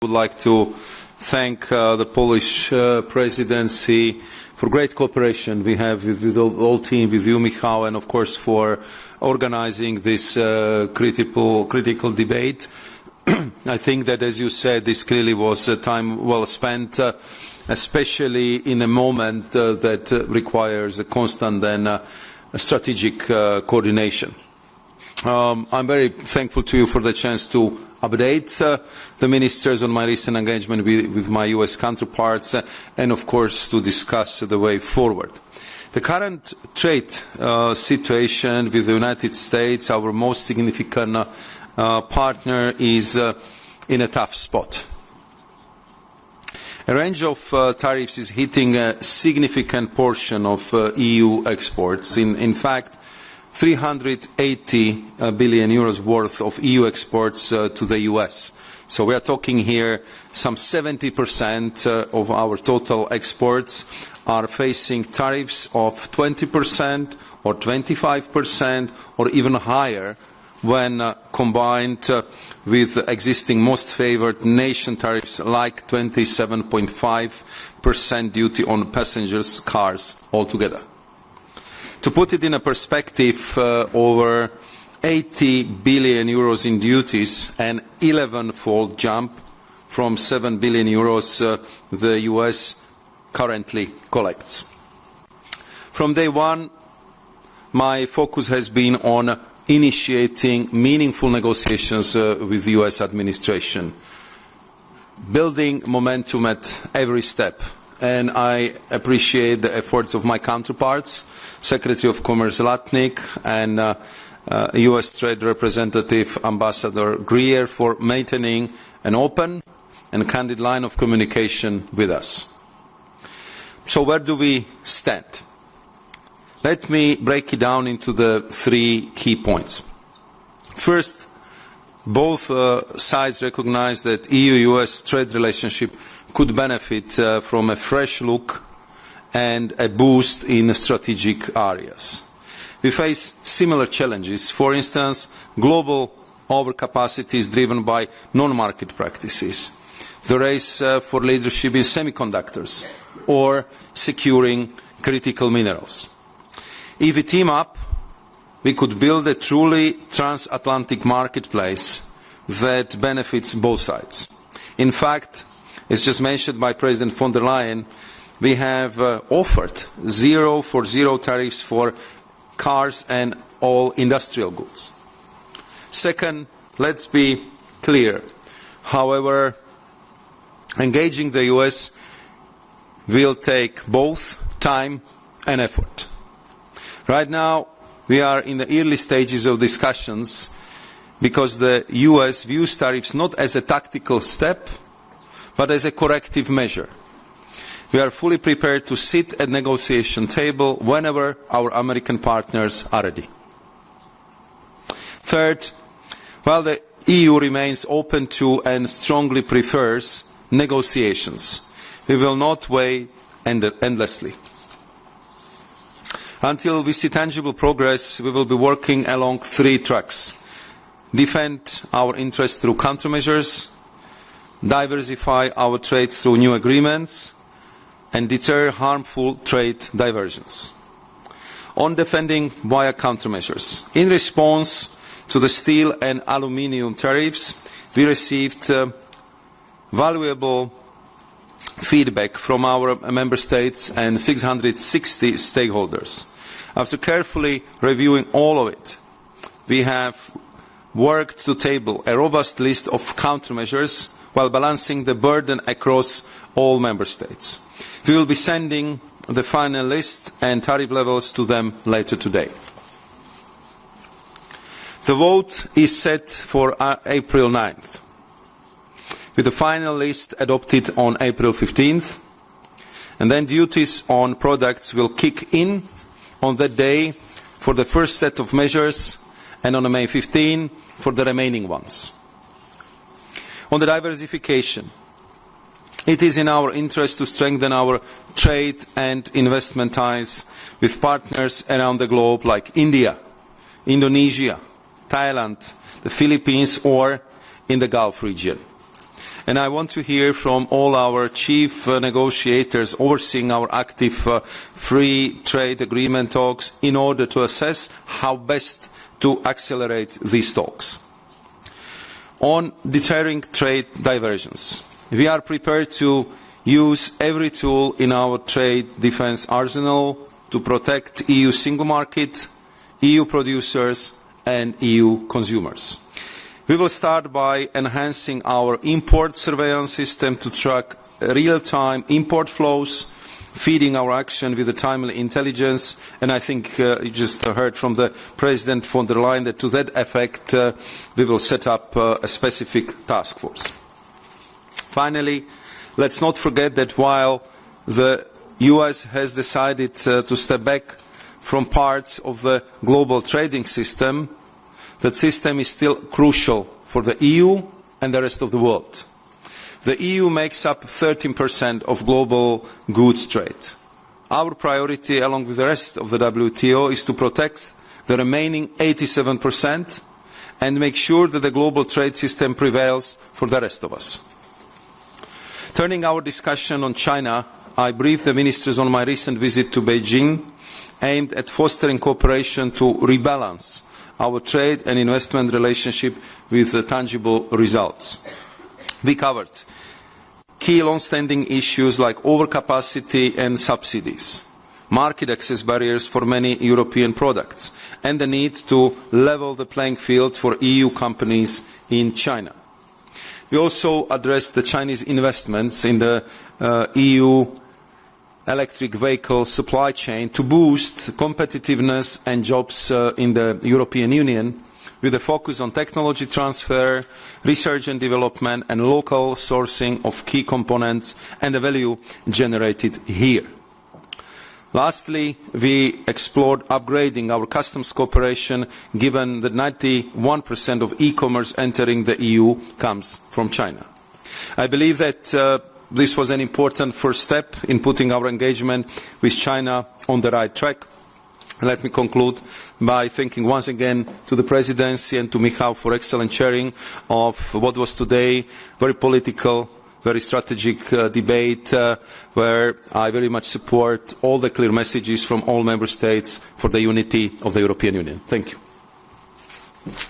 I would like to thank the Polish presidency for great cooperation we have with the whole team, with you, Michał, and of course for organizing this critical debate. I think that, as you said, this clearly was a time well spent, especially in a moment that requires a constant and a strategic coordination. I'm very thankful to you for the chance to update the ministers on my recent engagement with my US counterparts and of course to discuss the way forward. The current trade situation with the United States, our most significant partner, is in a tough spot. A range of tariffs is hitting a significant portion of EU exports. In fact, 380 billion euros worth of EU exports to the US. So we are talking here some 70% of our total exports are facing tariffs of 20% or 25% or even higher when combined with existing most favored nation tariffs like 27.5% duty on passengers' cars altogether. To put it in a perspective, over 80 billion euros in duties, an 11-fold jump from 7 billion euros the US currently collects. From day one, my focus has been on initiating meaningful negotiations with the US administration, building momentum at every step. And I appreciate the efforts of my counterparts, Secretary of Commerce Latnik and US Trade Representative Ambassador Greer, for maintaining an open and candid line of communication with us. So where do we stand? Let me break it down into the three key points. First, both sides recognize that EU-US trade relationship could benefit from a fresh look and a boost in strategic areas. We face similar challenges. For instance, global overcapacity is driven by non-market practices, the race for leadership in semiconductors, or securing critical minerals. If we team up, we could build a truly transatlantic marketplace that benefits both sides. In fact, as just mentioned by President von der Leyen, we have offered zero tariffs for cars and all industrial goods. Second, let's be clear. However, engaging the US will take both time and effort. Right now, we are in the early stages of discussions because the US views tariffs not as a tactical step, but as a corrective measure. We are fully prepared to sit at the negotiation table whenever our American partners are ready. Third, while the EU remains open to and strongly prefers negotiations, we will not wait endlessly. Until we see tangible progress, we will be working along three tracks: defend our interests through countermeasures, diversify our trade through new agreements, and deter harmful trade diversions. On defending via countermeasures, in response to the steel and aluminium tariffs, we received valuable feedback from our member states and 660 stakeholders. After carefully reviewing all of it, we have worked to table a robust list of countermeasures while balancing the burden across all member states. We will be sending the final list and tariff levels to them later today. The vote is set for April 9th, with the final list adopted on April 15th, and then duties on products will kick in on that day for the first set of measures and on May 15 for the remaining ones. On the diversification, it is in our interest to strengthen our trade and investment ties with partners around the globe like India, Indonesia, Thailand, the Philippines, or in the Gulf region. And I want to hear from all our chief negotiators overseeing our active free trade agreement talks in order to assess how best to accelerate these talks. On deterring trade diversions, we are prepared to use every tool in our trade defence arsenal to protect EU single market, EU producers and EU consumers. We will start by enhancing our import surveillance system to track real-time import flows, feeding our action with the timely intelligence, and I think you just heard from the President von der Leyen that to that effect we will set up a specific task force. Finally, let's not forget that while the US has decided to step back from parts of the global trading system, that system is still crucial for the EU and the rest of the world. The EU makes up 13% of global goods trade. Our priority, along with the rest of the WTO, is to protect the remaining 87% and make sure that the global trade system prevails for the rest of us. Turning our discussion on China, I briefed the ministers on my recent visit to Beijing, aimed at fostering cooperation to rebalance our trade and investment relationship with tangible results. We covered key long-standing issues like overcapacity and subsidies, market access barriers for many European products, and the need to level the playing field for EU companies in China. We also addressed the Chinese investments in the EU electric vehicle supply chain to boost competitiveness and jobs in the European Union, with a focus on technology transfer, research and development and local sourcing of key components and the value generated here. Lastly, we explored upgrading our customs cooperation, given that 91% of e-commerce entering the EU comes from China. I believe that this was an important first step in putting our engagement with China on the right track. Let me conclude by thanking once again to the Presidency and to Michał for excellent chairing of what was today very political, very strategic debate where I very much support all the clear messages from all Member States for the unity of the European Union. Thank you.